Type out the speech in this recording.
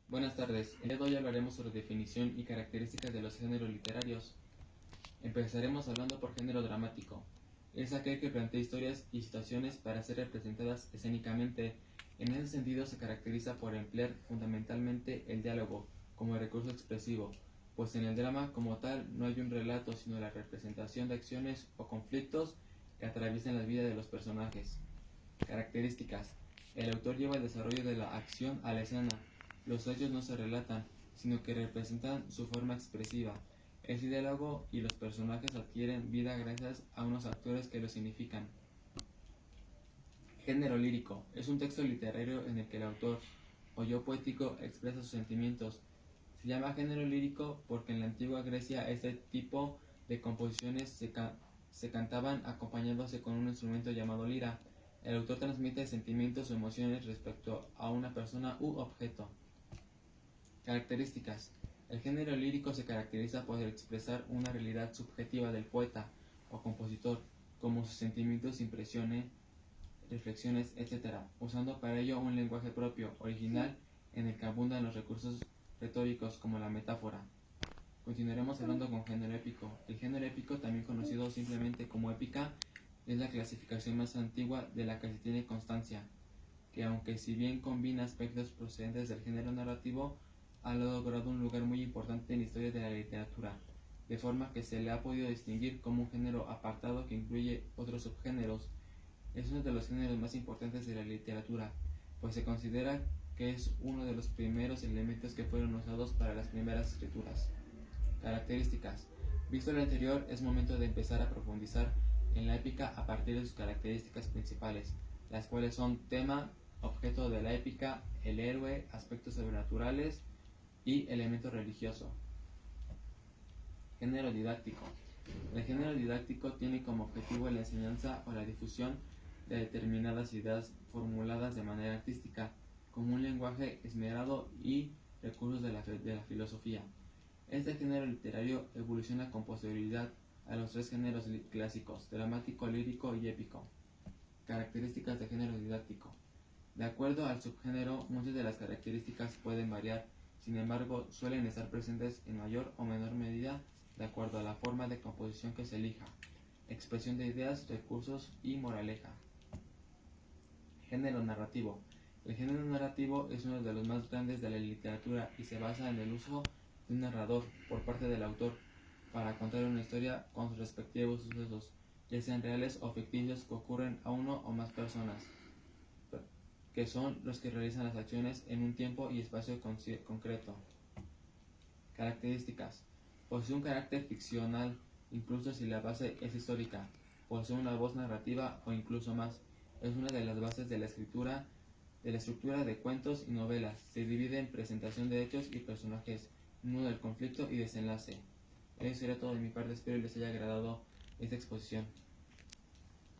Buenas tardes. El día de hoy hablaremos sobre definición y características de los géneros literarios. Empezaremos hablando por género dramático. Es aquel que plantea historias y situaciones para ser representadas escénicamente. En ese sentido se caracteriza por emplear fundamentalmente el diálogo como recurso expresivo, pues en el drama como tal no hay un relato sino la representación de acciones o conflictos que atraviesan la vida de los personajes. Características. El autor lleva el desarrollo de la acción a la escena. Los hechos no se relatan, sino que representan su forma expresiva. Ese diálogo y los personajes adquieren vida gracias a unos actores que lo significan. Género lírico. Es un texto literario en el que el autor o yo poético expresa sus sentimientos. Se llama género lírico porque en la antigua Grecia este tipo de composiciones se cantaban acompañándose con un instrumento llamado lira. El autor transmite sentimientos o emociones respecto a una persona u objeto. Características. El género lírico se caracteriza por expresar una realidad subjetiva del poeta o compositor, como sus sentimientos, impresiones, reflexiones, etc., usando para ello un lenguaje propio, original, en el que abundan los recursos retóricos como la metáfora. Continuaremos hablando con género épico. El género épico, también conocido simplemente como épica, es la clasificación más antigua de la que se tiene constancia, que aunque si bien combina aspectos procedentes del género narrativo, ha logrado un lugar muy importante en la historia de la literatura, de forma que se le ha podido distinguir como un género apartado que incluye otros subgéneros. Es uno de los géneros más importantes de la literatura, pues se considera que es uno de los primeros elementos que fueron usados para las primeras escrituras. Características. Visto lo anterior, es momento de empezar a profundizar en la épica a partir de sus características principales, las cuales son tema, objeto de la épica, el héroe, aspectos sobrenaturales y elemento religioso. Género didáctico. El género didáctico tiene como objetivo la enseñanza o la difusión de determinadas ideas formuladas de manera artística, con un lenguaje esmerado y recursos de la filosofía. Este género literario evoluciona con posterioridad a los tres géneros clásicos: dramático, lírico y épico. Características de género didáctico. De acuerdo al subgénero, muchas de las características pueden variar, sin embargo, suelen estar presentes en mayor o menor medida de acuerdo a la forma de composición que se elija, expresión de ideas, recursos y moraleja. Género narrativo. El género narrativo es uno de los más grandes de la literatura y se basa en el uso de un narrador por parte del autor para contar una historia con sus respectivos sucesos, ya sean reales o ficticios que ocurren a uno o más personas, que son los que realizan las acciones en un tiempo y espacio concreto. Características. Posee un carácter ficcional, incluso si la base es histórica. Posee una voz narrativa o incluso más. Es una de las bases de la estructura de cuentos y novelas. Se divide en presentación de hechos y personajes, nudo del conflicto y desenlace. Eso sería todo de mi parte, espero les haya agradado esta exposición.